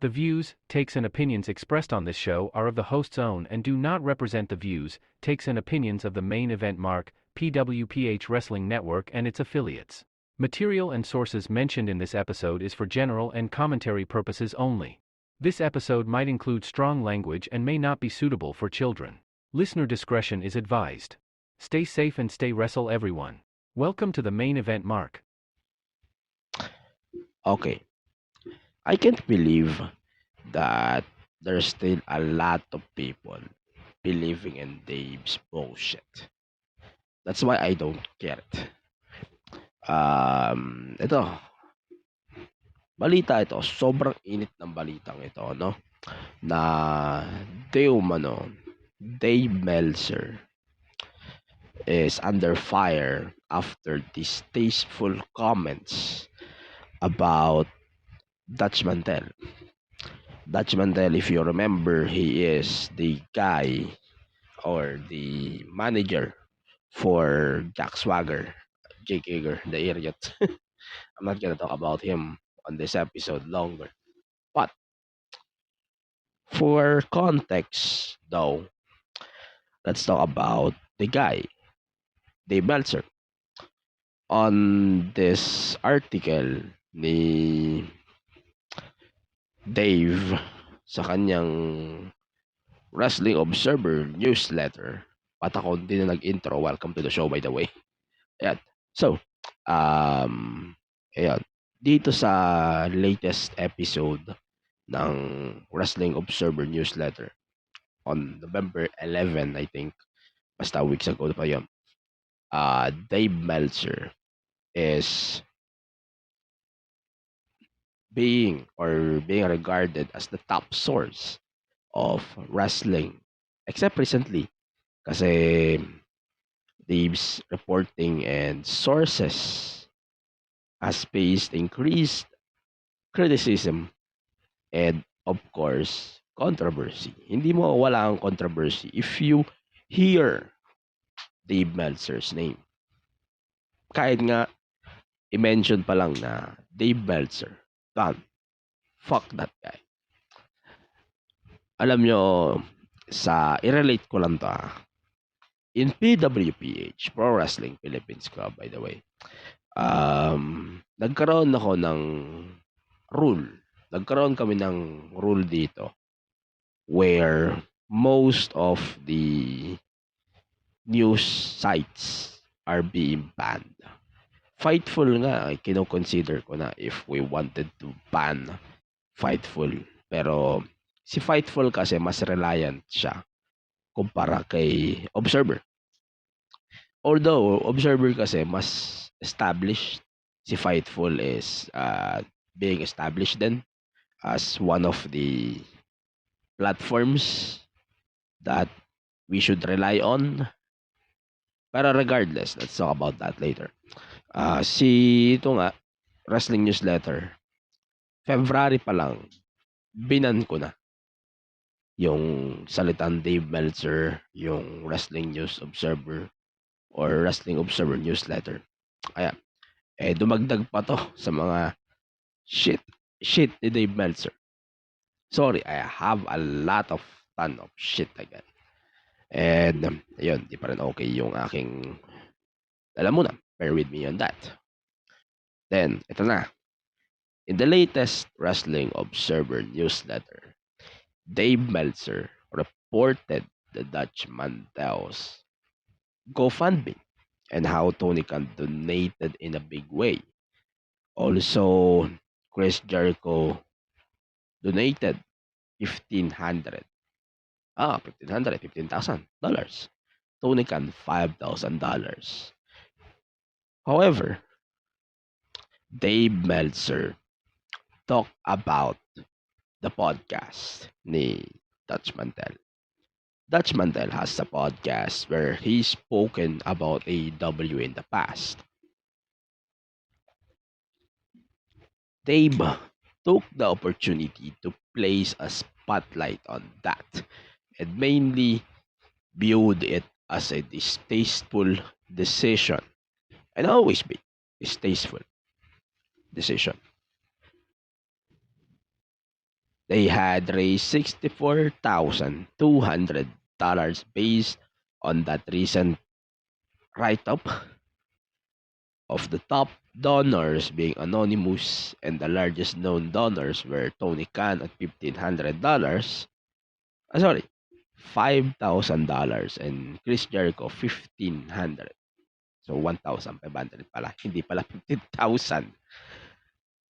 The views, takes, and opinions expressed on this show are of the host's own and do not represent the views, takes, and opinions of the Main Event Mark, PWPH Wrestling Network and its affiliates. Material and sources mentioned in this episode is for general and commentary purposes only. This episode might include strong language and may not be suitable for children. Listener discretion is advised. Stay safe and stay wrestle, everyone. Welcome to the Main Event Mark. Okay, I can't believe that there's still a lot of people believing in Dave's bullshit. That's why I don't get it. Ito, balita ito, sobrang init ng balitang ito, no? Na Dave Meltzer is under fire after distasteful comments about Dutch Mantel. Dutch Mantel, if you remember, he is the guy or the manager for Jack Swagger, Jake Hager, the idiot. I'm not gonna talk about him on this episode longer. But for context, though, let's talk about the guy, Dave Meltzer. On this article ni Dave sa kanyang Wrestling Observer newsletter. At ako din na nag-intro. Welcome to the show, by the way. Ayan. So, ayan. Dito sa latest episode ng Wrestling Observer newsletter on November 11, I think. Basta weeks ago pa yun. Dave Meltzer is being regarded as the top source of wrestling, except recently, kasi Dave's reporting and sources has faced increased criticism and, of course, controversy. Hindi mo wala ang controversy if you hear Dave Meltzer's name. Kahit nga i-mention pa lang na Dave Meltzer, done. Fuck that guy. Alam nyo, i-relate ko lang to in PWPH, Pro Wrestling Philippines Club, by the way, nagkaroon ako ng rule. Nagkaroon kami ng rule dito where most of the news sites are being banned. Fightful nga, kino-consider ko na if we wanted to ban Fightful. Pero si Fightful kasi mas reliant siya kumpara kay Observer. Although Observer kasi mas established, si Fightful is being established then as one of the platforms that we should rely on. Pero regardless, let's talk about that later. Ito nga, Wrestling Newsletter, February pa lang, binan ko na yung salitang Dave Meltzer, yung Wrestling News Observer or Wrestling Observer Newsletter. Kaya, dumagdag pa to sa mga shit ni Dave Meltzer. Sorry, I have a ton of shit again. And, ayun, di pa rin okay yung aking, alam mo na, bear with me on that. Then, ito na. In the latest Wrestling Observer newsletter, Dave Meltzer reported the Dutch Mantel's GoFundMe and how Tony Khan donated in a big way. Also, Chris Jericho donated $1,500. $15,000. Tony Khan, $5,000. However, Dave Meltzer talked about the podcast ni Dutch Mantel. Dutch Mantel has a podcast where he's spoken about AEW in the past. Dave took the opportunity to place a spotlight on that and mainly viewed it as a distasteful decision, and always be distasteful decision. They had raised $64,200 based on that recent write-up of the top donors being anonymous, and the largest known donors were Tony Khan at $1,500. Sorry, $5,000 and Chris Jericho $1,500. So 1,500 pala, hindi pala 15,000.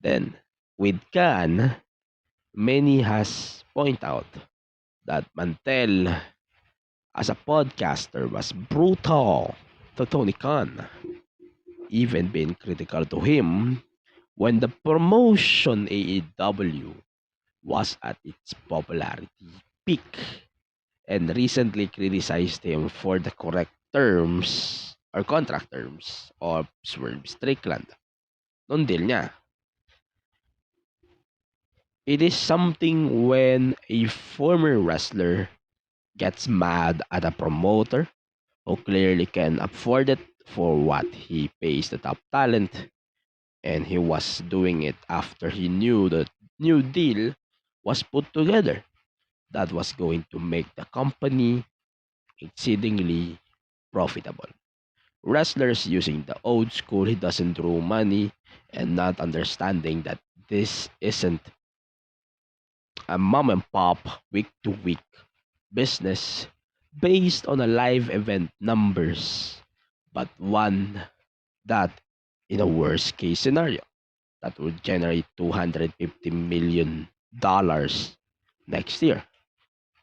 Then with Khan, many has point out that Mantel as a podcaster was brutal to Tony Khan, even being critical to him when the promotion AEW was at its popularity peak, and recently criticized him for the correct terms or contract terms of Swerve Strickland nung deal niya. It is something when a former wrestler gets mad at a promoter who clearly can afford it for what he pays the top talent, and he was doing it after he knew the new deal was put together that was going to make the company exceedingly profitable. Wrestlers using the old school he doesn't draw money and not understanding that this isn't a mom and pop week to week business based on a live event numbers, but one that in a worst case scenario that would generate $250 million next year,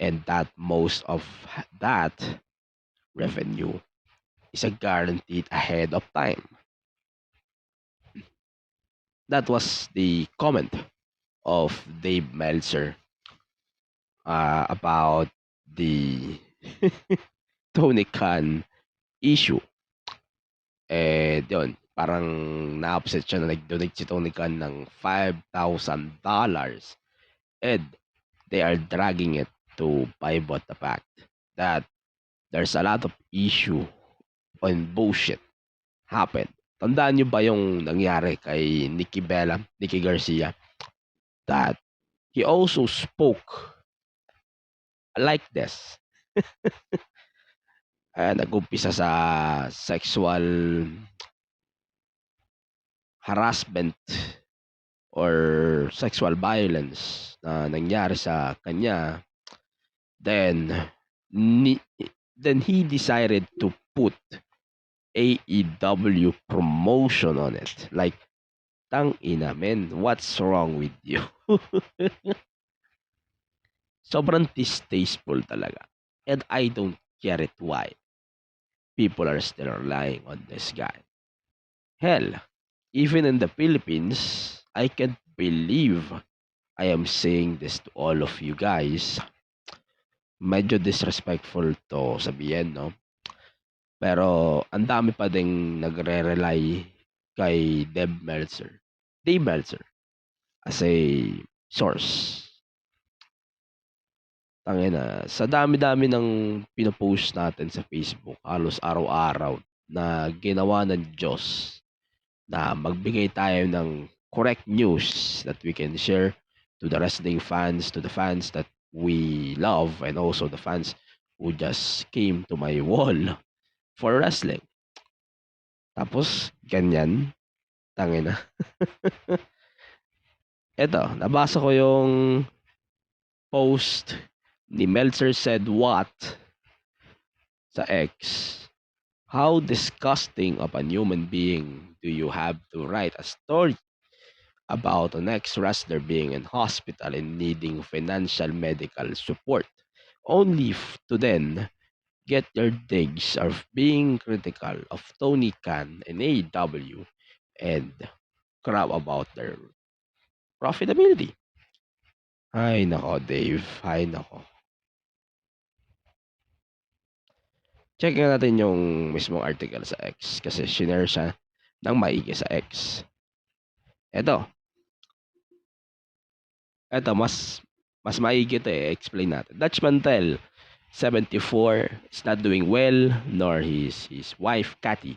and that most of that revenue is a guaranteed ahead of time. That was the comment of Dave Meltzer about the Tony Khan issue. Yun, parang na-upset siya na nag-donate si Tony Khan ng $5,000, and they are dragging it to pivot the fact that there's a lot of issue and bullshit happened. Tandaan nyo ba yung nangyari kay Nikki Garcia, that he also spoke like this. Nag-umpisa sa sexual harassment or sexual violence na nangyari sa kanya. Then he decided to put AEW promotion on it. Like, tang ina, men, what's wrong with you? Sobrang distasteful talaga. And I don't get it why people are still relying on this guy. Hell, even in the Philippines, I can't believe I am saying this to all of you guys. Medyo disrespectful to sabihin, no? Pero ang dami pa ding nagre-rely kay Dave Meltzer as a source. Tangina, sa dami-dami ng pinopost natin sa Facebook, halos araw-araw, na ginawa ng Diyos na magbigay tayo ng correct news that we can share to the wrestling fans, to the fans that we love, and also the fans who just came to my wall for wrestling. Tapos, ganyan, tangina. Eto, nabasa ko yung post ni Meltzer said what sa X. How disgusting of a human being do you have to write a story about an ex-wrestler being in hospital and needing financial medical support, only to then get your digs of being critical of Tony Khan and AEW and crap about their profitability. Ay nako, Dave. Ay nako. Check natin yung mismong article sa X kasi shinare siya ng maigi sa X. Ito, mas maigi ito eh. Explain natin. Dutch Mantel, 74, is not doing well, nor his wife, Cathy.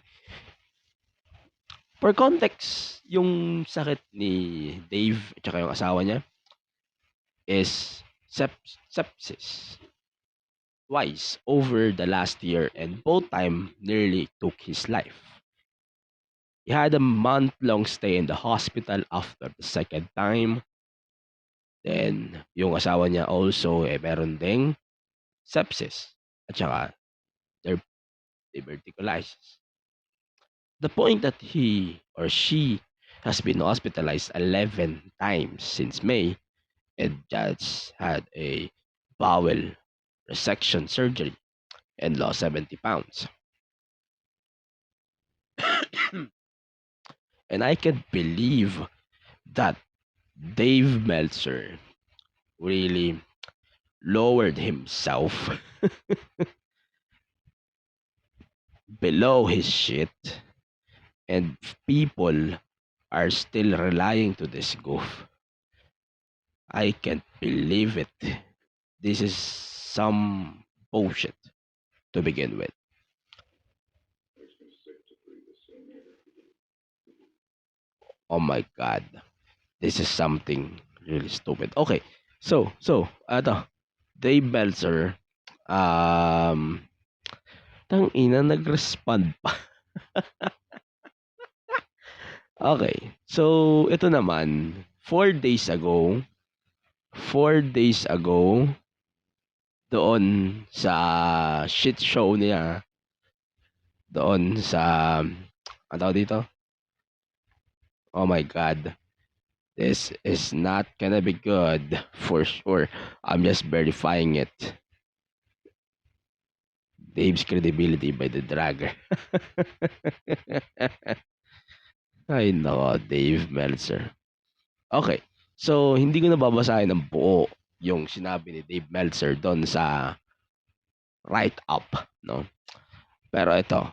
For context, yung sakit ni Dave at saka yung asawa niya is sepsis twice over the last year, and both time nearly took his life. He had a month-long stay in the hospital after the second time. Then, yung asawa niya also, meron ding sepsis at saka their diverticulitis. The point that he or she has been hospitalized 11 times since May and just had a bowel resection surgery and lost 70 pounds. And I can't believe that Dave Meltzer really lowered himself below his shit, and people are still relying to this goof. I can't believe it. This is some bullshit to begin with. Oh my god. This is something really stupid. Okay. Ato, Dave Meltzer, um, ina nag-respond pa. Okay. So, ito naman, 4 days ago, doon sa shit show niya, doon sa, ano tawag dito? Oh my God. This is not gonna be good for sure. I'm just verifying it. Dave's credibility by the dragger. Ay nako, Dave Meltzer. Okay. So, hindi ko na babasahin ng buo yung sinabi ni Dave Meltzer doon sa write-up, no? Pero ito,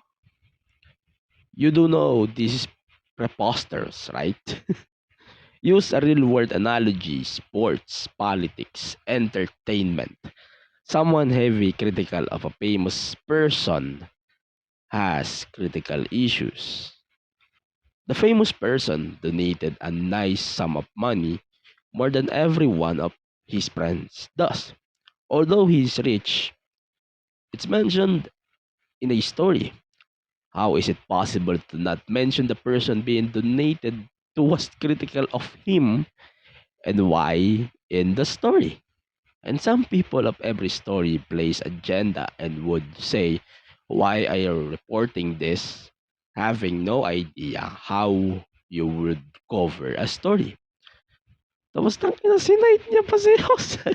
you do know this is preposterous, right? Use a real-world analogy, sports, politics, entertainment. Someone heavy critical of a famous person has critical issues. The famous person donated a nice sum of money, more than every one of his friends does. Although he is rich, it's mentioned in a story. How is it possible to not mention the person being donated to was critical of him and why in the story? And some people of every story plays agenda and would say, why are you reporting this having no idea how you would cover a story? Tapos tangina sinight niya pa si Jose.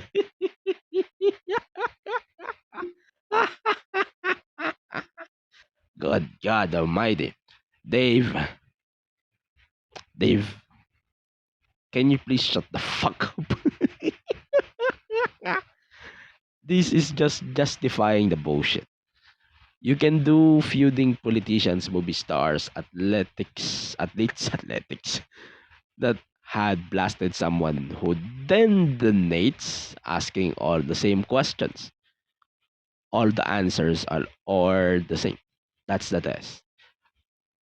God Almighty. Dave, can you please shut the fuck up? This is just justifying the bullshit. You can do feuding politicians, movie stars, athletes that had blasted someone who then donates asking all the same questions. All the answers are the same. That's the test.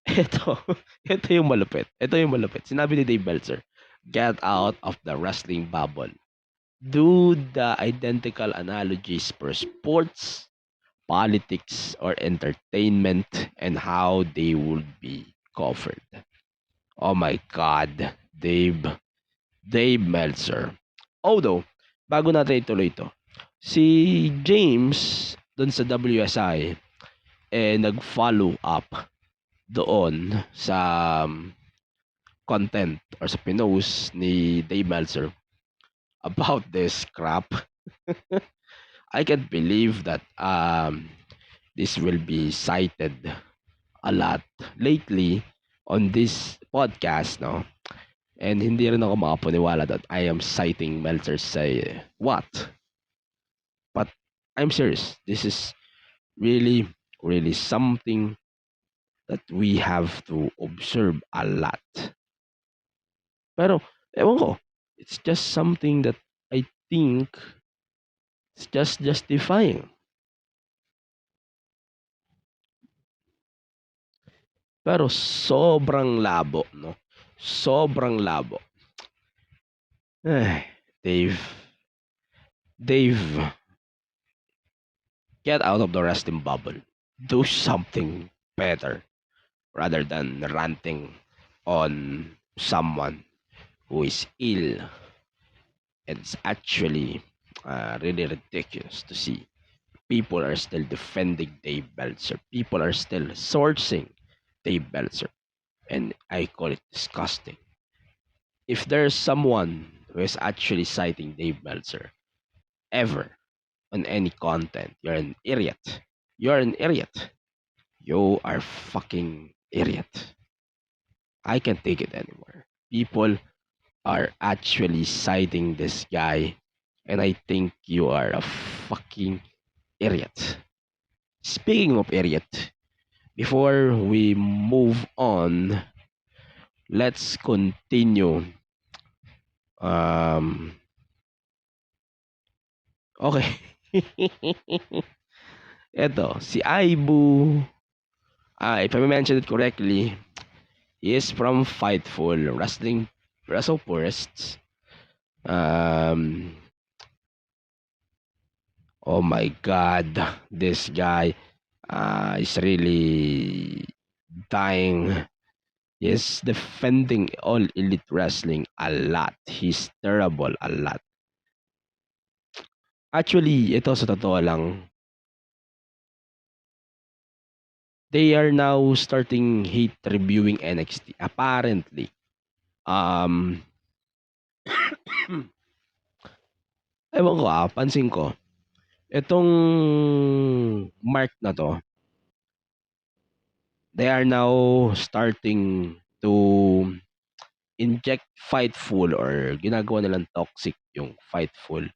Ito, ito yung malupit. Sinabi ni Dave Meltzer, get out of the wrestling bubble. Do the identical analogies for sports, politics, or entertainment and how they would be covered. Oh my God, Dave Meltzer. Although, bago natin ituloy ito, si James dun sa WSI nag-follow up doon sa content or sa pinost ni Dave Meltzer about this crap. I can't believe that this will be cited a lot lately on this podcast, no? And hindi rin ako makapaniwala that I am citing Meltzer say what? But I'm serious. This is really, really something that we have to observe a lot. Pero, ewan ko, it's just something that I think it's just justifying. Pero sobrang labo, no? Sobrang labo. Eh, Dave, Dave, get out of the wrestling bubble. Do something better rather than ranting on someone who is ill. It's actually really ridiculous to see people are still defending Dave Belzer. People are still sourcing Dave Belzer. And I call it disgusting. If there's someone who is actually citing Dave Belzer ever on any content, you're an idiot. You're an idiot. You are fucking idiot. I can't take it anymore. People are actually citing this guy, and I think you are a fucking idiot. Speaking of idiot, before we move on, let's continue. Um, okay. Eto, si Aibu, if I mentioned it correctly, he is from Fightful Wrestle Purists. Um, oh my god, this guy is really dying. He's defending all elite wrestling a lot. He's terrible a lot. Actually, ito sa totoo lang, they are now starting hate reviewing NXT. Apparently. Ewan ko pansin ko. Itong mark na to, they are now starting to inject Fightful or ginagawa nilang toxic yung Fightful.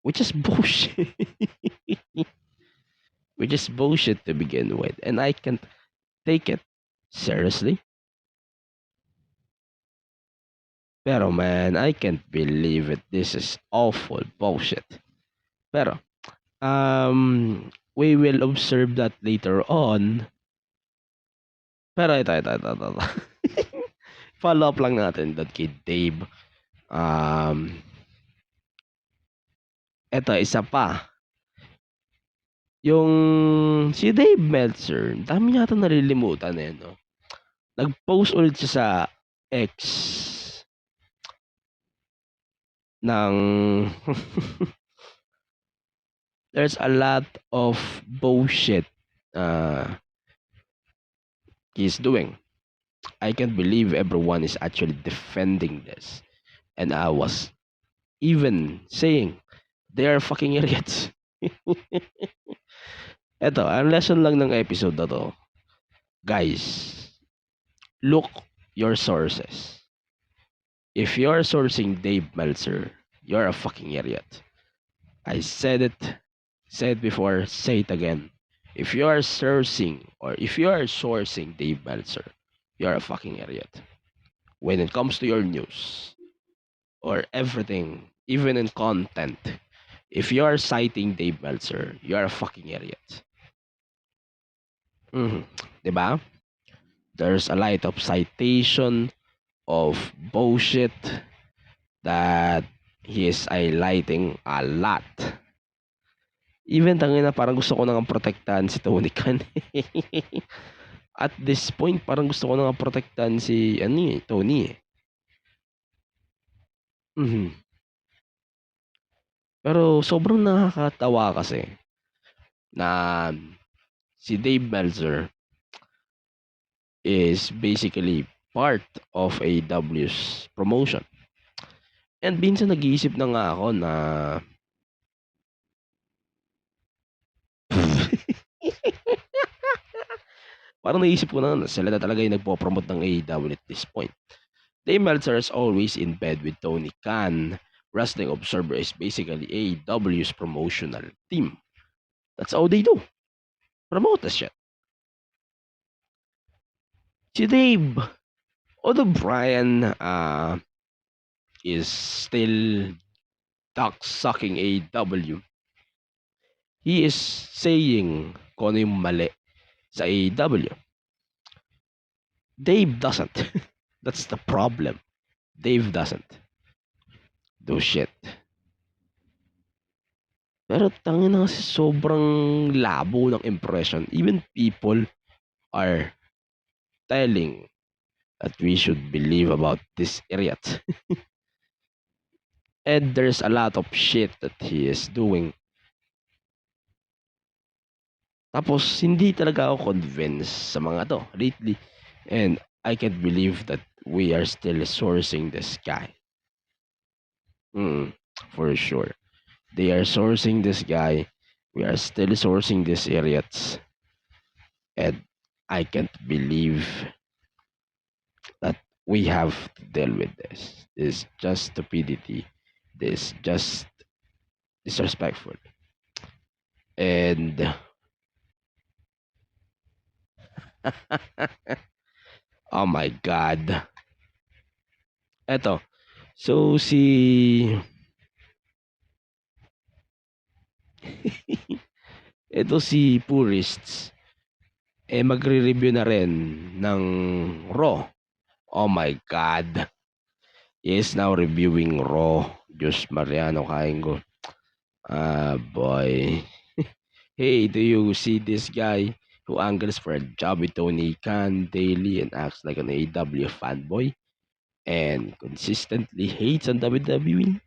Which is bullshit. Which is bullshit to begin with. And I can't take it seriously. Pero man, I can't believe it. This is awful bullshit. Pero, we will observe that later on. Pero ito. Follow up lang natin that kay Dave. Ito, isa pa. Yung si Dave Meltzer, dami yata nalilimutan eh, no? Nag-post ulit siya sa X ng there's a lot of bullshit he's doing. I can't believe everyone is actually defending this. And I was even saying, they are fucking idiots. Eto, ang lesson lang ng episode na to, guys, look your sources. If you're sourcing Dave Meltzer, you're a fucking idiot. I said it before, say it again. If you are sourcing Dave Meltzer, you're a fucking idiot. When it comes to your news or everything, even in content, if you are citing Dave Meltzer, you're a fucking idiot. Diba? There's a lot of citation of bullshit that he is highlighting a lot. Even tangina parang gusto ko nang protektahan si Tony Khan. At this point, parang gusto ko nang protektahan si Tony. Pero sobrang nakakatawa kasi na si Dave Meltzer is basically part of AEW's promotion. And minsan nag-iisip na nga ako na parang naisip ko na sila na talaga yung nagpo-promote ng AEW at this point. Dave Meltzer is always in bed with Tony Khan. Wrestling Observer is basically AEW's promotional team. That's all they do. Promote the shit. Si Dave, although Brian is still duck-sucking AEW, he is saying kung ano yung mali sa AEW. Dave doesn't. That's the problem. Dave doesn't do shit. Pero tangin na kasi sobrang labo ng impression. Even people are telling that we should believe about this idiot. And there's a lot of shit that he is doing. Tapos, hindi talaga ako convinced sa mga to lately. And I can't believe that we are still sourcing this guy. For sure. They are sourcing this guy. We are still sourcing these idiots. And I can't believe that we have to deal with this. This is just stupidity. This just disrespectful. And oh my God. Eto. So ito si Purists magre-review na rin ng Raw. Oh my God. He is now reviewing Raw. Diyos Mariano kain ko. Boy. Hey, do you see this guy who angles for a job with Tony Khan daily and acts like an AEW fanboy and consistently hates on WWE?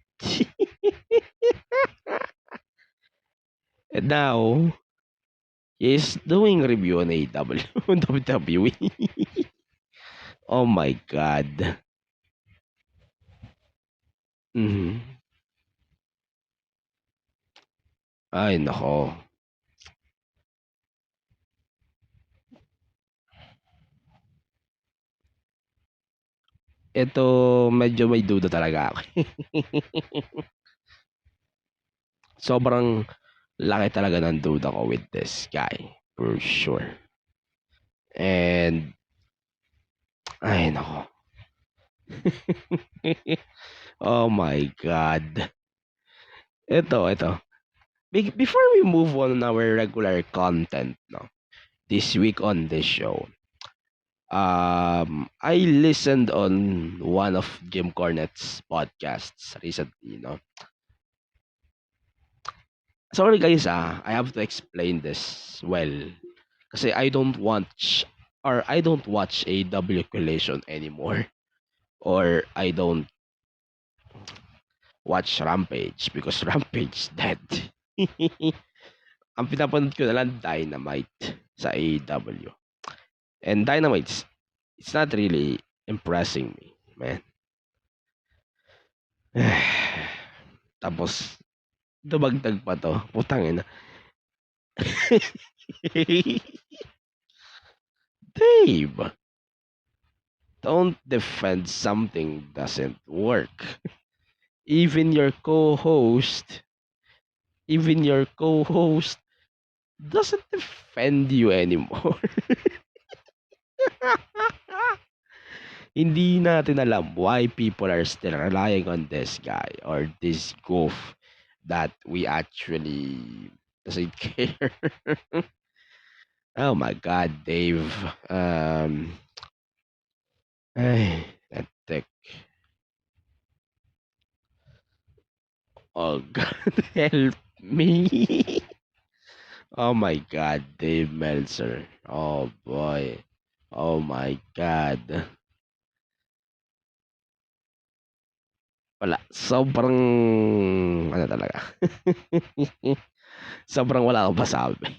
And now, he's doing review on AEW on WWE. Oh my God. Ay, nako. Ito, medyo may duda talaga ako. Sobrang laki talaga ng duda ko with this guy. For sure. And, ay, nako. Oh my God. Ito. Before we move on our regular content, no, this week on this show, I listened on one of Jim Cornette's podcasts recently, no. Sorry guys, I have to explain this well. Kasi I don't watch AW Collision anymore. Or I don't watch Rampage because Rampage dead. Ang pinapanood ko na lang Dynamite sa AEW. And Dynamite, it's not really impressing me, man. Tapos, dumagdag pa to. Putang ina. Dave, don't defend something doesn't work. Even your co-host doesn't defend you anymore. Hindi natin alam why people are still relying on this guy or this goof that we actually doesn't care. Oh my God, Dave. That tech. Oh God, help me. Oh my God, Dave Meltzer. Oh boy. Oh my God. Wala. Sobrang, ano talaga. Sobrang wala akong masabi.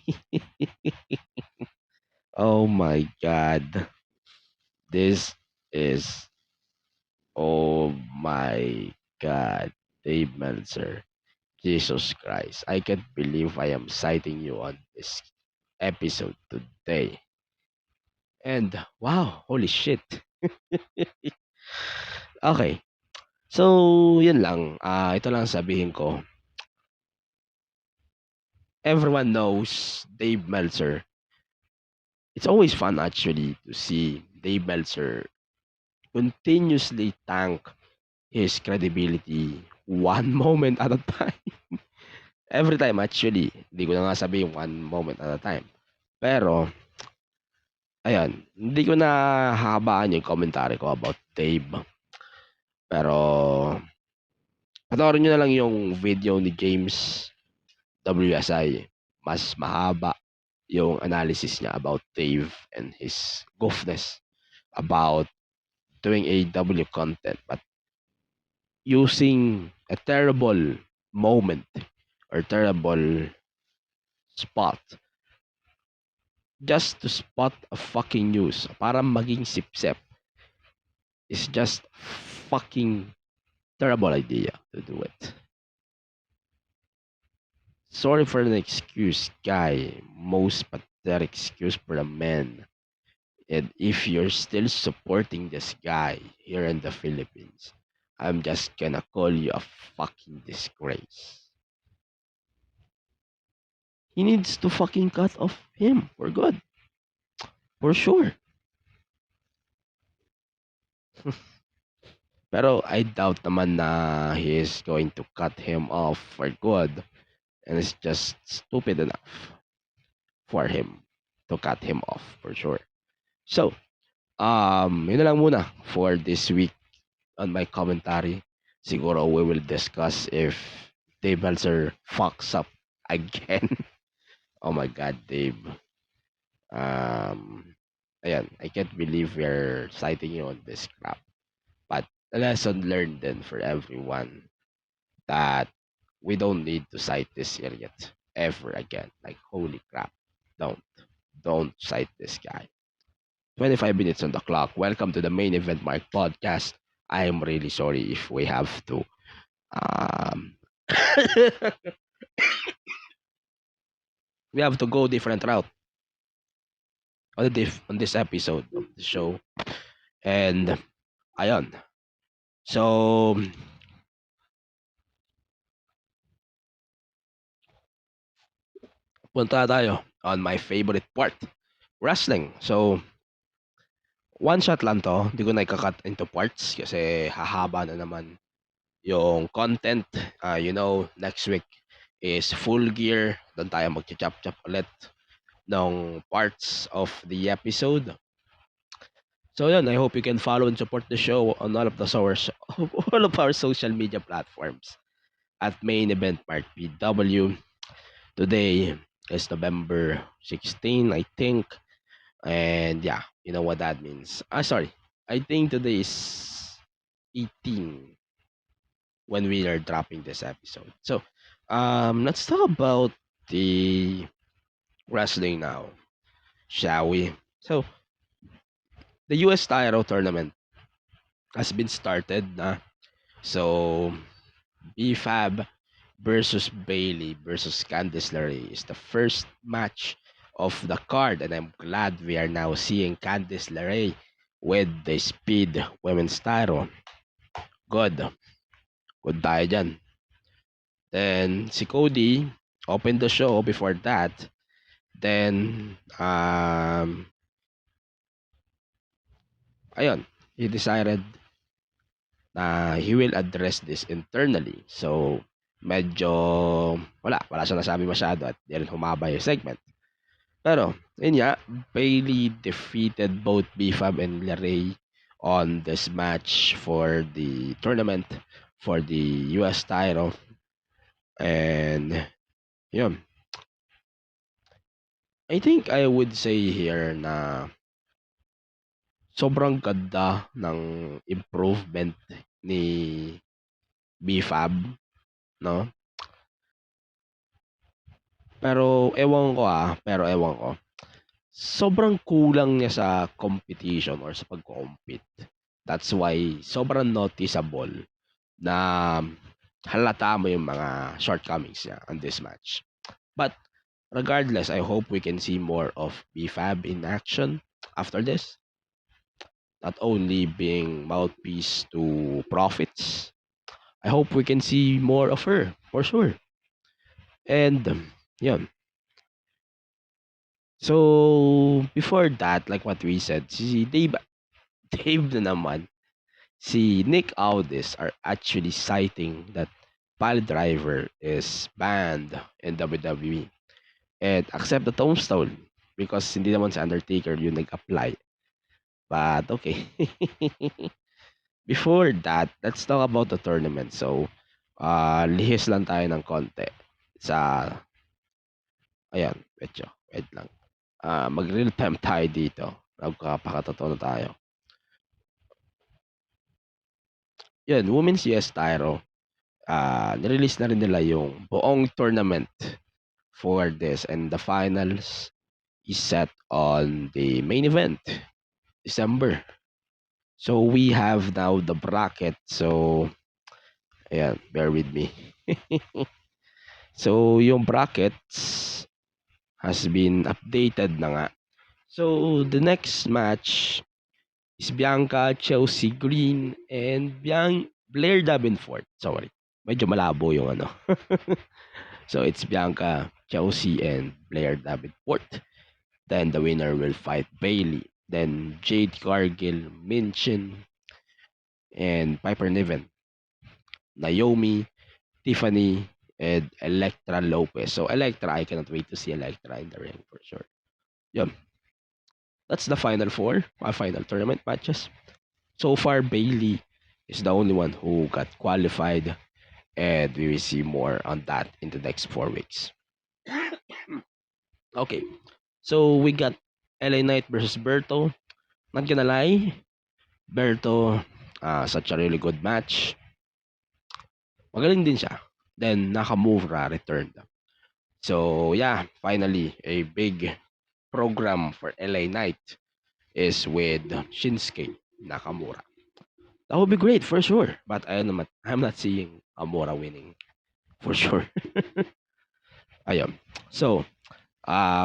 Oh my God. This is, oh my God, Dave Meltzer. Jesus Christ. I can't believe I am citing you on this episode today. And, wow, holy shit. Okay. So, yun lang. Ito lang sabihin ko. Everyone knows Dave Meltzer. It's always fun actually to see Dave Meltzer continuously tank his credibility one moment at a time. Every time actually. Hindi ko na nga sabihin one moment at a time. Pero, ayan, hindi ko na hahabaan yung commentary ko about Dave. Pero, panoorin nyo na lang yung video ni James WSI, mas mahaba yung analysis niya about Dave and his goofness about doing AEW content, but using a terrible moment or terrible spot just to spot a fucking news para maging sip-sip is just fucking terrible idea to do it. Sorry for the excuse, guy. Most pathetic excuse for a man. And if you're still supporting this guy here in the Philippines, I'm just gonna call you a fucking disgrace. He needs to fucking cut off him for good. For sure. Pero I doubt naman na he is going to cut him off for good. And it's just stupid enough for him to cut him off for sure. So, yun na lang muna for this week on my commentary. Siguro we will discuss if Dave Meltzer fucks up again. Oh my God, Dave. Ayan, I can't believe we're citing you on this crap. But a lesson learned then for everyone that we don't need to cite this idiot ever again. Like, holy crap. Don't cite this guy. 25 minutes on the clock. Welcome to the Main Event Mark podcast. I am really sorry if we have to um we have to go different route on this episode of the show. And ayon. So punta tayo on my favorite part, wrestling. So one shot lang to, hindi ko na ikakat into parts kasi hahaba na naman yung content. Next week is Full Gear. Doon tayo magcha-chop-chop ulit ng parts of the episode. So yun, I hope you can follow and support the show on all of our social media platforms at Main Event Mark PW. Today is November 16, I think. And yeah, you know what that means. Sorry. I think today is 18 when we are dropping this episode. So, let's talk about the wrestling now, shall we? So, the US title tournament has been started. So, BFAB versus Bailey versus Candice LeRae is the first match of the card, and I'm glad we are now seeing Candice LeRae with the Speed Women's title. Good tayo dyan. Then, si Cody opened the show before that. Then, he decided na he will address this internally. So, medyo wala siya nasabi masyado at dahil humaba yung segment. Pero, yun nga, Bailey defeated both BFAB and LeRae on this match for the tournament for the US title. And, yun. I think I would say here na sobrang ganda ng improvement ni BFAB, no? Pero ewan ko. Sobrang kulang niya sa competition or sa pag-compete. That's why sobrang noticeable na halata mo yung mga shortcomings niya on this match. But regardless, I hope we can see more of BFAB in action after this. Not only being mouthpiece to Profits, I hope we can see more of her for sure. And yun. So before that, like what we said, si Dave na naman, si Nick Aldis are actually citing that Pile Driver is banned in WWE and accept the tombstone because hindi naman si Undertaker yung nag-apply. But okay. Before that, let's talk about the tournament. So, lihis lang tayo ng konti sa Ayan, wait lang. Mag-real time tayo dito. Nagkapakatotoo na tayo. Yun, Women's US Tyro. Nirelease na rin nila yung buong tournament for this, and the finals is set on the main event, December. So we have now the bracket. So, ayan, bear with me. So, yung brackets has been updated na nga. So, the next match is Bianca, Chelsea Green, and Blair Davenport. Sorry, medyo malabo yung ano. So, it's Bianca, Chelsea, and Blair Davenport. Then, the winner will fight Bailey. Then, Jade Cargill, Minchin, and Piper Niven. Naomi, Tiffany, and Electra Lopez. So, Electra, I cannot wait to see Electra in the ring for sure. Yun. That's the final four, final tournament matches. So far, Bailey is the only one who got qualified, and we will see more on that in the next 4 weeks. Okay, so we got LA Knight versus Berto. Not gonna lie, Berto, such a really good match. Magaling din siya. Then Nakamura returned. So yeah, finally a big program for LA Knight is with Shinsuke Nakamura. That would be great for sure, but I'm not seeing Nakamura winning for sure. Ayun. So,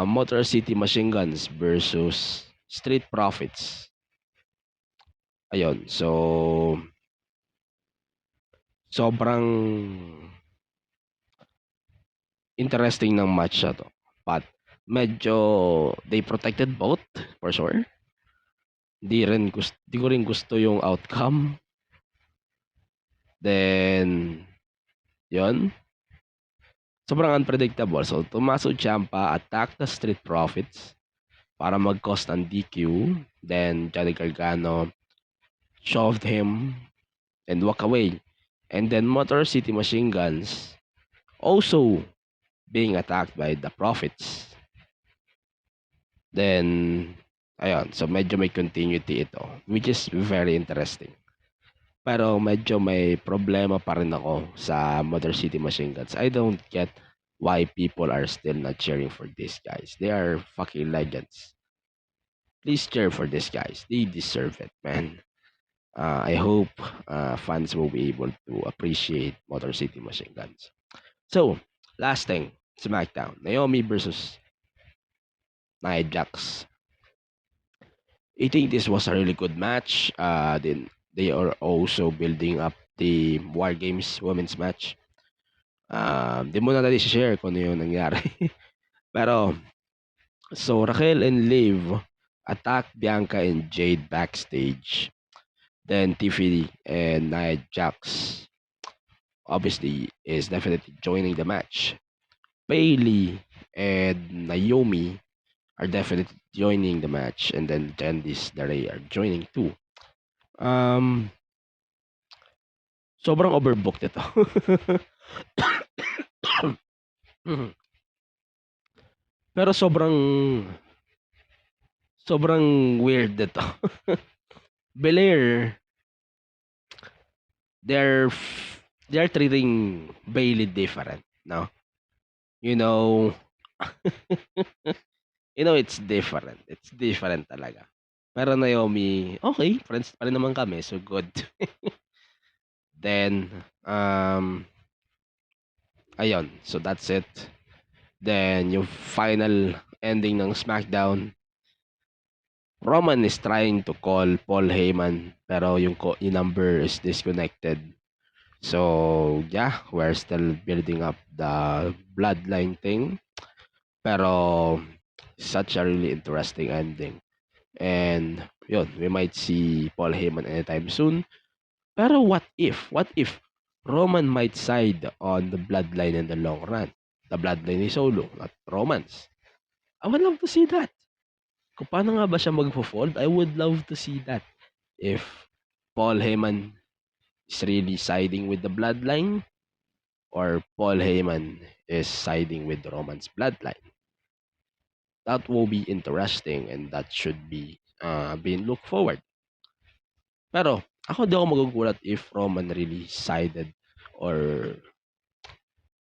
Motor City Machine Guns versus Street Profits. Ayun. So, sobrang interesting ng match na to. But, medyo they protected both for sure. Di ko rin gusto yung outcome. Then, yon, sobrang unpredictable. So, Tommaso Ciampa attacked the Street Profits para mag-cost ng DQ. Then, Johnny Gargano shoved him and walk away. And then, Motor City Machine Guns also being attacked by the Profits. Then, ayun. So, medyo may continuity ito, which is very interesting. Pero medyo may problema pa rin ako sa Motor City Machine Guns. I don't get why people are still not cheering for these guys. They are fucking legends. Please cheer for these guys. They deserve it, man. I hope fans will be able to appreciate Motor City Machine Guns. So, last thing, SmackDown. Naomi versus Nia Jax. I think this was a really good match. Then they are also building up the War Games women's match. Di muna natin share kung ano yung nangyari. Pero, so Raquel and Liv attack Bianca and Jade backstage. Then Tiffany and Nia Jax obviously is definitely joining the match. Bailey and Naomi are definitely joining the match, and then Candice LeRae are joining too. Sobrang overbooked ito. Pero sobrang weird ito. Belair, they're treating Bailey different, no? You know, it's different. It's different talaga. Pero Naomi, okay, friends pa rin naman kami, so good. Then, ayun, so that's it. Then, yung final ending ng SmackDown, Roman is trying to call Paul Heyman, pero yung number is disconnected. So, yeah, we're still building up the bloodline thing. Pero, such a really interesting ending. And, yun, we might see Paul Heyman anytime soon. Pero what if Roman might side on the bloodline in the long run? The bloodline is Solo, not Roman's. I would love to see that. Kung paano nga ba siya magpo-fold, I would love to see that. If Paul Heyman is really siding with the bloodline, or Paul Heyman is siding with Roman's bloodline. that will be interesting and that should be being looked forward. Pero ako di ako magugulat if Roman really decided or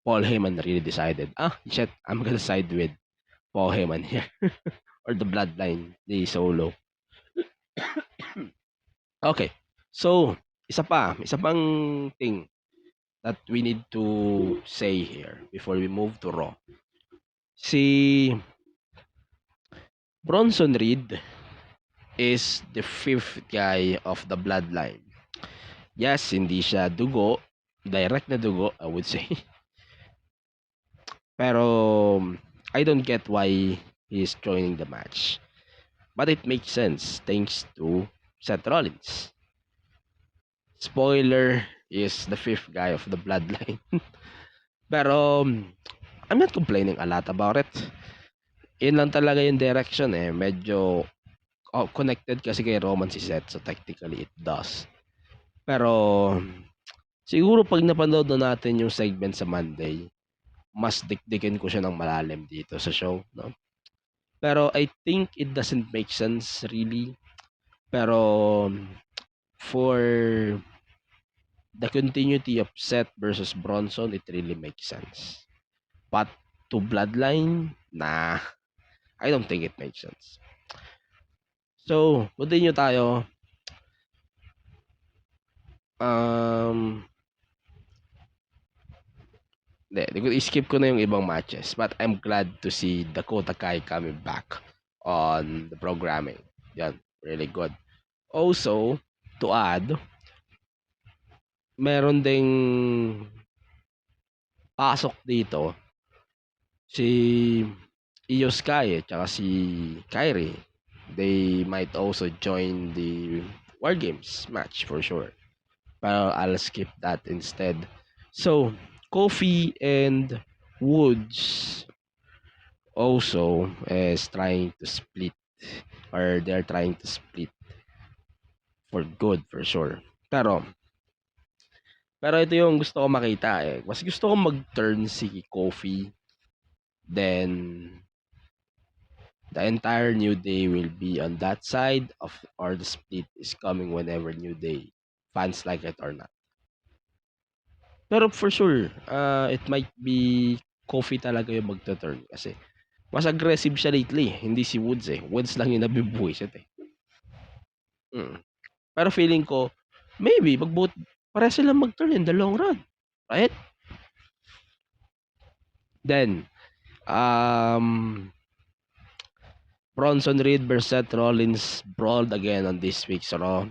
Paul Heyman really decided, shit, I'm gonna side with Paul Heyman here. Or the Bloodline, the Solo. Okay. So, isa pang thing that we need to say here before we move to Raw. Si Bronson Reed is the fifth guy of the Bloodline. Yes, hindi siya dugo, direct na dugo, I would say. Pero I don't get why he's joining the match. But it makes sense thanks to Seth Rollins. Spoiler, is the fifth guy of the Bloodline. Pero I'm not complaining a lot about it. Yun lang talaga yung direction eh. Medyo connected kasi kay Roman si Seth, so technically it does. Pero siguro pag napanood na natin yung segment sa Monday, mas dikdikin ko siya ng malalim dito sa show, no? Pero I think it doesn't make sense really. Pero for the continuity of Seth versus Bronson, it really makes sense. But to Bloodline, nah, I don't think it makes sense. So, continue tayo. I-skip ko na yung ibang matches. But I'm glad to see Dakota Kai coming back on the programming. Yan, really good. Also, to add, meron ding pasok dito si Io Sky tsaka si Kairi. They might also join the War Games match for sure. Pero I'll skip that instead. So, Kofi and Woods also is trying to split, or they're trying to split for good for sure. Pero ito yung gusto ko makita eh. Mas gusto ko mag-turn si Kofi, then the entire New Day will be on that side of, or the split is coming whenever New Day fans like it or not. Pero for sure, it might be Kofi talaga yung magta-turn kasi mas aggressive siya lately. Hindi si Woods eh. Woods lang yung nabibuwisit eh. Pero feeling ko, maybe, para silang mag-turn in the long run. Right? Then, Bronson Reed versus Seth Rollins brawled again on this week's Raw,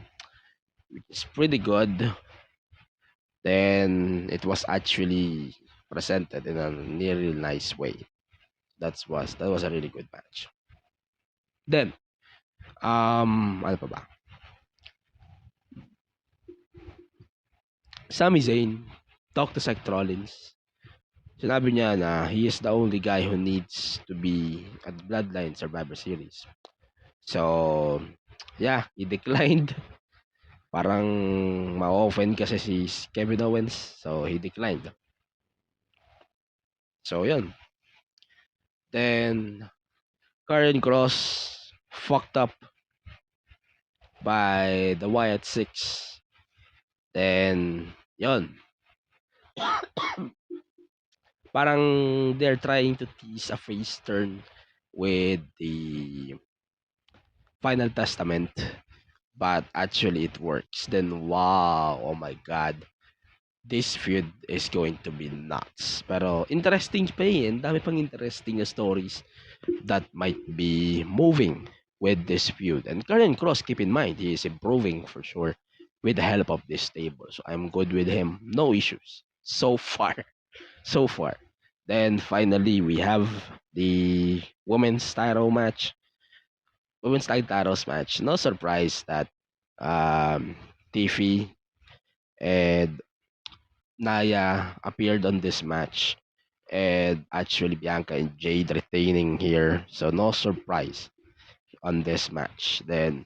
which is pretty good. Then, it was actually presented in a really nice way. That was a really good match. Then, ano pa ba? Sami Zayn talked to Seth Rollins. Sinabi niya na he is the only guy who needs to be at Bloodline Survivor Series. So, yeah, he declined. Parang ma-offend kasi si Kevin Owens. So, he declined. So, yun. Then, Karrion Kross fucked up by the Wyatt Six. Then, yun. Parang they're trying to tease a face turn with the Final Testament. But actually it works. Then, wow, oh my God. This feud is going to be nuts. Pero interesting pa eh. Ang dami pang interesting na stories that might be moving with this feud. And Karrion Kross, keep in mind, he is improving for sure with the help of this stable. So I'm good with him. No issues. So far. Then finally, we have the women's title match. Women's titles match. No surprise that Tiffy and Naya appeared on this match, and actually Bianca and Jade retaining here, so no surprise on this match. Then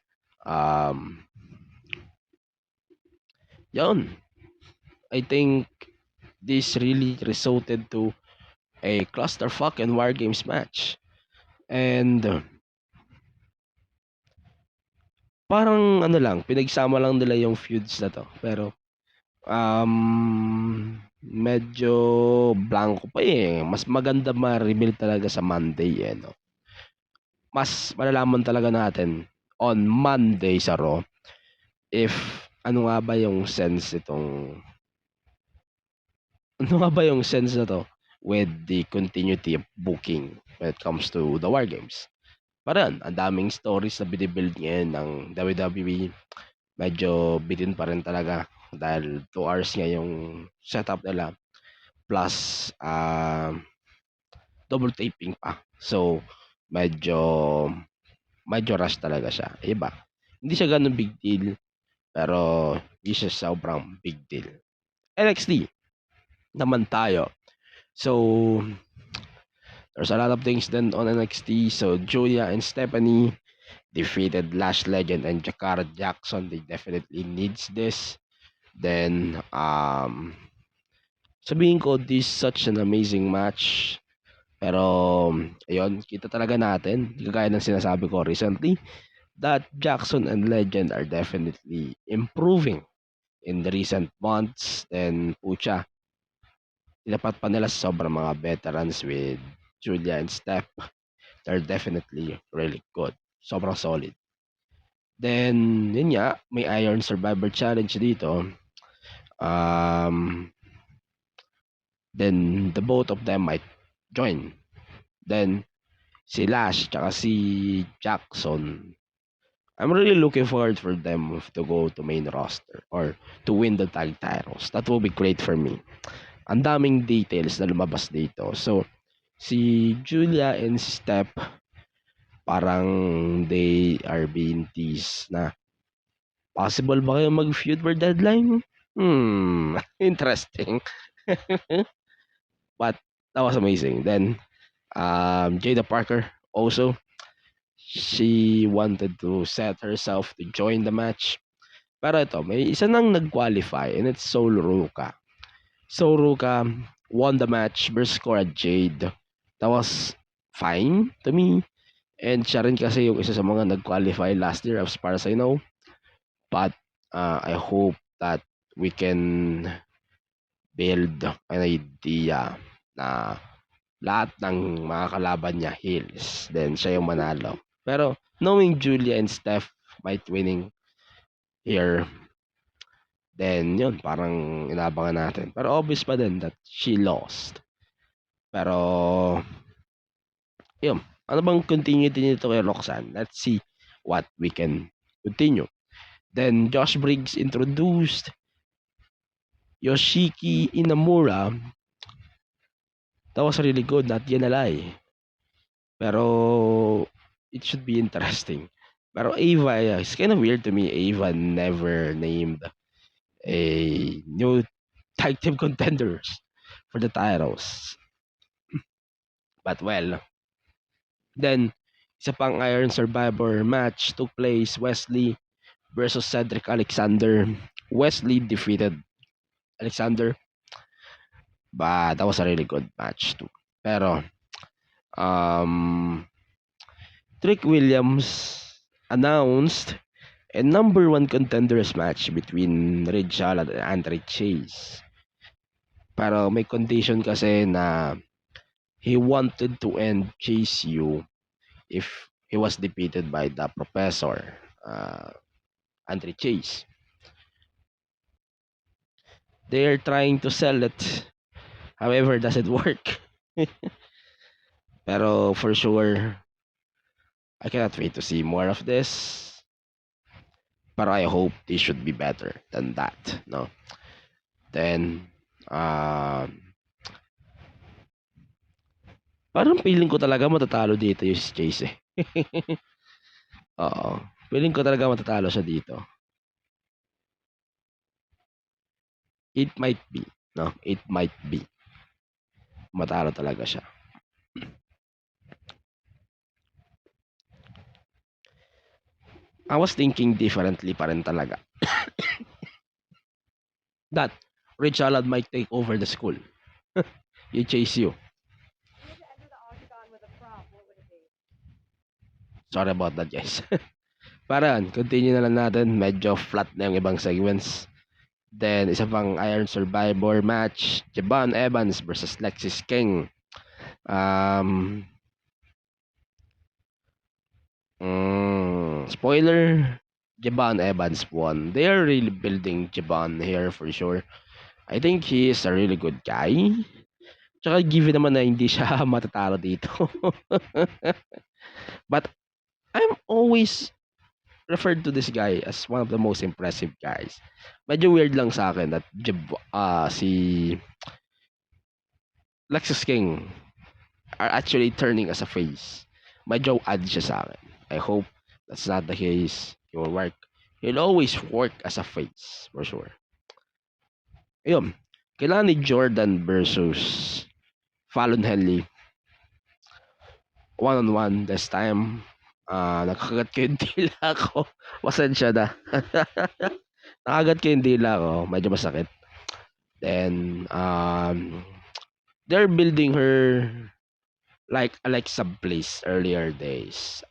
yun, I think this really resulted to a clusterfuck and War Games match. And parang ano lang, pinagsama lang nila yung feuds na 'to. Pero, medyo blanco pa, eh. Mas maganda ma-reveal talaga sa Monday, eh, 'no? Mas malalaman talaga natin on Monday sa Raw if ano nga ba yung sense itong ano nga ba yung sense na 'to with the continuity of booking when it comes to the War Games. Para yan, ang daming stories na bini-build ngayon ng WWE. Medyo bitin pa rin talaga dahil 2 hours nga yung setup nila plus, double taping pa. So, medyo medyo rush talaga siya. Iba, hindi siya gano'n big deal, pero hindi siya sobrang big deal. NXT naman tayo. So, there's a lot of things then on NXT. So, Julia and Stephanie defeated Lash Legend and Jakara Jackson. They definitely needs this. Then, sabihin ko, this such an amazing match. Pero, ayun, kita talaga natin, kagaya ng sinasabi ko recently, that Jackson and Legend are definitely improving in the recent months. Then, pucha, tinapat pa nila sa sobrang mga veterans with Julia and Steph. They're definitely really good. Sobrang solid. Then, yun nga, may Iron Survivor Challenge dito. Then, the both of them might join. Then, si Lash tsaka si Jackson, I'm really looking forward for them to go to main roster or to win the tag titles. That will be great for me. Ang daming details na lumabas dito. So, si Julia and Steph, parang they are being teased na possible ba kayo mag-feud for deadline? Interesting. But that was amazing. Then, Jada Parker also, she wanted to set herself to join the match. Pero ito, may isa nang nag-qualify and it's Soul Ruka. Soul Ruka won the match versus Cora Jade. That was fine to me. And siya rin kasi yung isa sa mga nag-qualify last year as far as I know. But I hope that we can build an idea na lahat ng mga kalaban niya heels. Then siya yung manalo. Pero knowing Julia and Steph might winning here, then yun, parang inabangan natin. Pero obvious pa din that she lost. Pero, yun, ano bang continuity nito kay Roxanne? Let's see what we can continue. Then, Josh Briggs introduced Yoshiki Inamura. That was really good, not yun alay. Pero, it should be interesting. Pero Ava, it's kind of weird to me. Ava never named a new tag team contenders for the titles. But well, then, isa pang Iron Survivor match took place. Wesley versus Cedric Alexander. Wesley defeated Alexander. But that was a really good match too. Pero, Trick Williams announced a number 1 contenders match between Red Charlotte and Andre Chase. Pero may condition kasi na he wanted to end Chase U if he was defeated by the Professor, Andre Chase. They're trying to sell it. However, does it work? Pero for sure, I cannot wait to see more of this. But I hope they should be better than that, no? Then, parang feeling ko talaga matatalo dito yung si Chase, eh. Oo, feeling ko talaga matatalo siya dito. It might be, no? It might be. Matalo talaga siya. I was thinking differently pa rin talaga. That Red Charlotte might take over the school. You Chase you. Sorry about that, guys. Para continue na lang natin. Medyo flat na yung ibang segments. Then, isa pang Iron Survivor match. Javon Evans versus Lexis King. Spoiler, Javon Evans won. They are really building Javon here for sure. I think he is a really good guy. Tsaka given naman na hindi siya matatalo dito. But I'm always referred to this guy as one of the most impressive guys. Medyo weird lang sa akin that si Lexus King are actually turning as a face. Medyo odd siya sa akin. I hope that's not the case. He'll always work as a face for sure. Ayun. Kailangan ni Jordan versus Fallon Henley. One-on-one this time. Nakagat ko yung dila ko. Pasensya na. Nakagat ko yung dila ko. Medyo masakit. Then, they're building her like Alexa Bliss earlier days.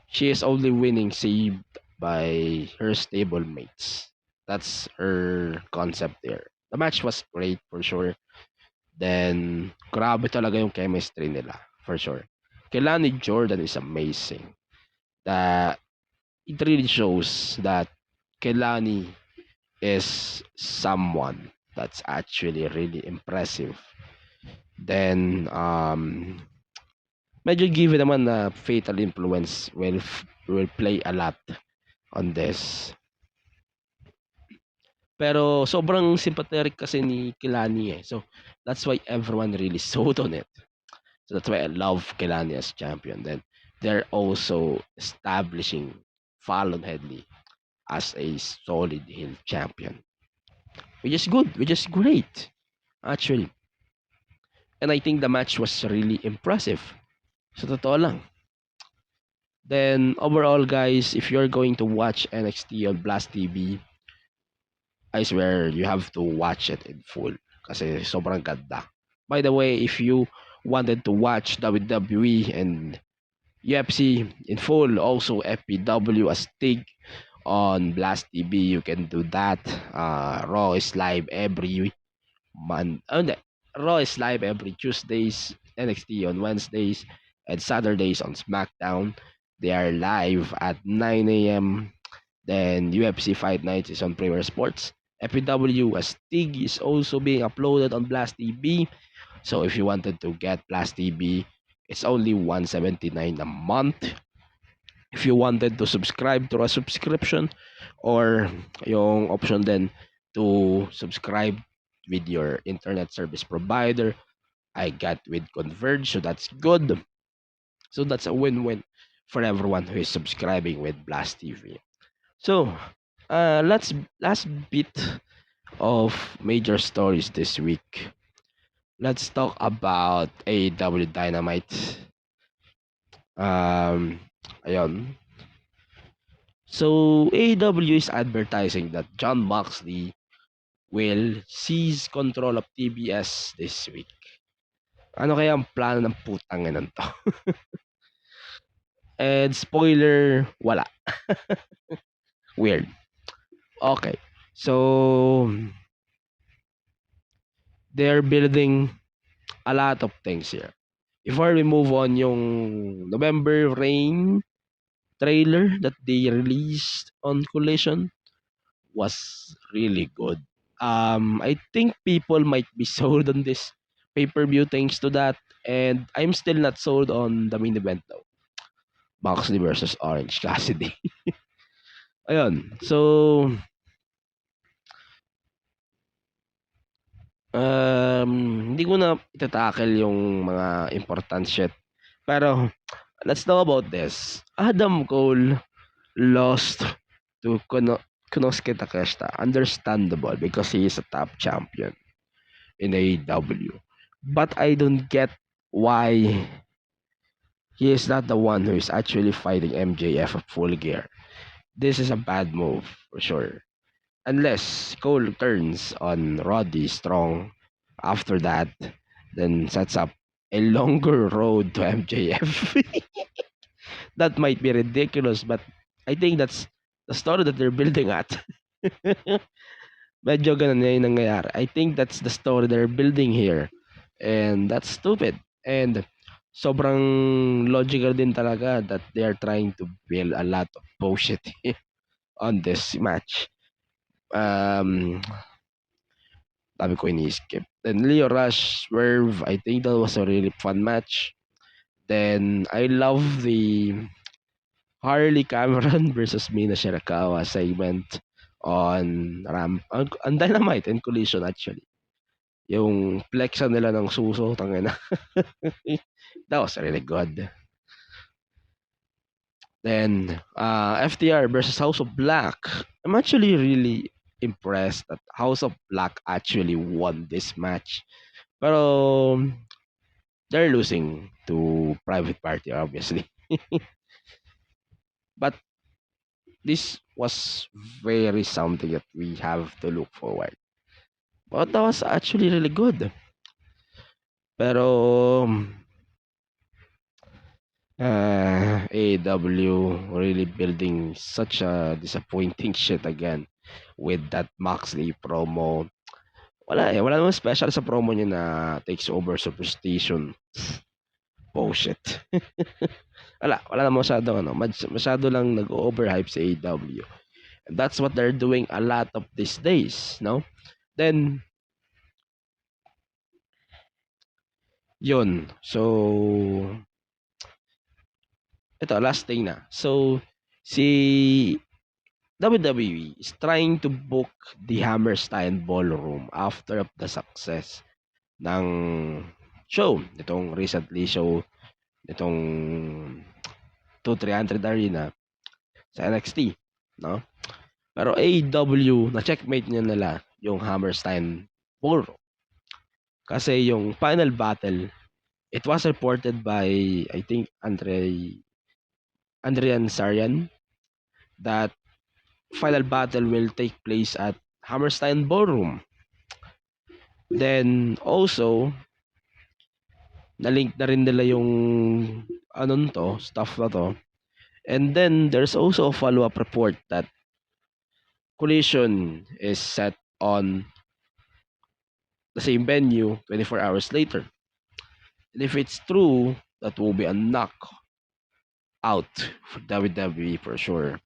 She is only winning saved by her stable mates. That's her concept there. The match was great for sure. Then, grabe talaga yung chemistry nila for sure. Kelani Jordan is amazing. That it really shows that Kelani is someone that's actually really impressive. Then, medyo given naman na fatal influence will play a lot on this. Pero sobrang sympathetic kasi ni Kelani eh. So, that's why everyone really sold on it. So, that's why I love Kelani as champion. Then, they're also establishing Fallon Henley as a solid heel champion. Which is good. Which is great. Actually. And I think the match was really impressive. Sa totoo lang. Then, overall guys, if you're going to watch NXT on Blast TV, I swear you have to watch it in full. Kasi sobrang ganda. By the way, if you wanted to watch WWE and UFC in full, also FPW as Stig on Blast TV, you can do that. Raw is live every Raw is live every Tuesdays, NXT on Wednesdays, and Saturdays on SmackDown. They are live at 9 a.m. Then UFC Fight Nights is on Premier Sports. FPW as Stig is also being uploaded on Blast TV. So if you wanted to get Blast TV, it's only $179 a month. If you wanted to subscribe to a subscription or yung option then to subscribe with your internet service provider, I got with Converge, so that's good. So that's a win-win for everyone who is subscribing with Blast TV. So, last bit of major stories this week. Let's talk about AEW Dynamite. Ayun. So, AEW is advertising that Jon Moxley will seize control of TBS this week. Ano kaya ang plano ng putang ina to? And spoiler, wala. Weird. Okay. So, they're building a lot of things here. Before we move on, yung November Rain trailer that they released on Collision was really good. I think people might be sold on this pay-per-view thanks to that, and I'm still not sold on the main event though. Moxley versus Orange Cassidy. Ayun. So, hindi ko na itatackle yung mga important shit. Pero, let's talk about this. Adam Cole lost to Konosuke Takeshita. Understandable because he is a top champion in AEW. But I don't get why he is not the one who is actually fighting MJF at Full Gear. This is a bad move for sure. Unless Cole turns on Roddy Strong after that, then sets up a longer road to MJF. That might be ridiculous, but I think that's the story that they're building at. Medyo ganun na yung nangyayari. I think that's the story they're building here. And that's stupid. And sobrang logical din talaga that they are trying to build a lot of bullshit on this match. Dami ko ini-skip. Then Leo Rush, Swerve, I think that was a really fun match. Then I love the Harley Cameron versus Mina Shirakawa segment on Dynamite and Collision actually. Yung flexan nila ng suso, tangina. That was really good. Then FTR versus House of Black. I'm actually really impressed that House of Black actually won this match. Pero they're losing to Private Party obviously. But this was very something that we have to look forward. But that was actually really good. Pero AEW really building such a disappointing shit again with that Moxley promo. Wala namang special sa promo niya na takes over Superstition. Bullshit. wala namang masyado lang nag-overhype sa AEW. And that's what they're doing a lot of these days, no? Then yun. So ito, last thing na. So, si WWE is trying to book the Hammerstein Ballroom after of the success ng show. Itong recently show, itong 2300 Arena sa NXT, no? Pero AEW, na-checkmate niya nila yung Hammerstein Ballroom. Kasi yung final battle, it was reported by, I think, Andrean Sarian that final battle will take place at Hammerstein Ballroom. Then also na-link na rin nila yung stuff na to. And then there's also a follow-up report that Collision is set on the same venue 24 hours later. And if it's true, that will be a knock out for WWE for sure.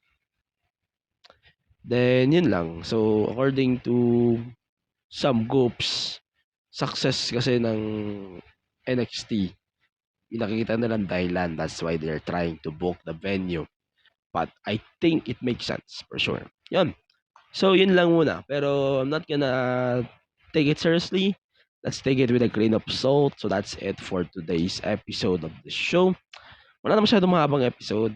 Then yun lang. So according to some groups, success kasi ng NXT, nakikita nilang dahilan. That's why they're trying to book the venue. But I think it makes sense for sure. Yun. So yun lang muna. Pero I'm not gonna take it seriously. Let's take it with a grain of salt. So that's it for today's episode of the show. Wala na masyadong mahabang episode.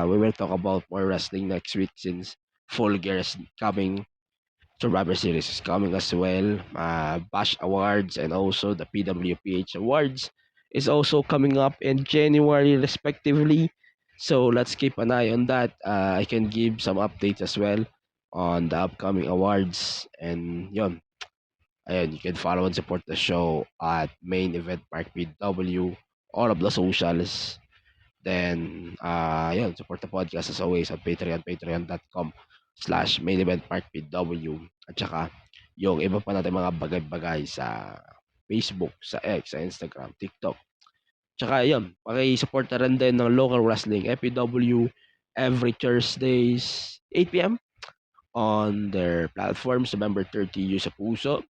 We will talk about more wrestling next week since Full Gear is coming. Survivor Series is coming as well. Bash Awards and also the PWPH Awards is also coming up in January respectively. So let's keep an eye on that. I can give some updates as well on the upcoming awards. And yun. Ayun, you can follow and support the show at Main Event Mark PW, all of the socials. Then, yun, support the podcast as always at patreon.com/Main Event Mark PW. At saka, yung iba pa natin mga bagay-bagay sa Facebook, sa X, sa Instagram, TikTok. Tsaka yun, pakisupport na rin din ng local wrestling FPW every Thursdays 8 p.m. on their platforms. November 30, Yu sa Puso.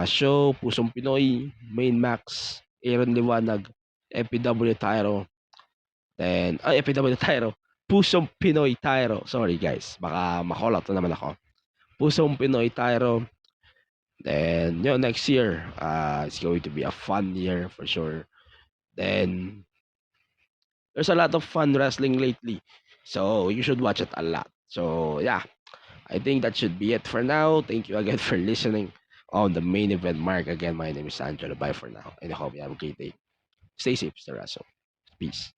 Show, Pusong Pinoy, Main Max, Aaron Liwanag, FPW Tyro. Then, FPW Tyro. Pusong Pinoy Tyro. Sorry guys, baka makolot na naman ako. Pusong Pinoy Tyro. Then, next year, it's going to be a fun year for sure. Then, there's a lot of fun wrestling lately. So, you should watch it a lot. So, yeah. I think that should be it for now. Thank you again for listening on the Main Event Mark. Again, my name is Angelo. Bye for now. And I hope you have a great day. Stay safe, Mr. Russell. Peace.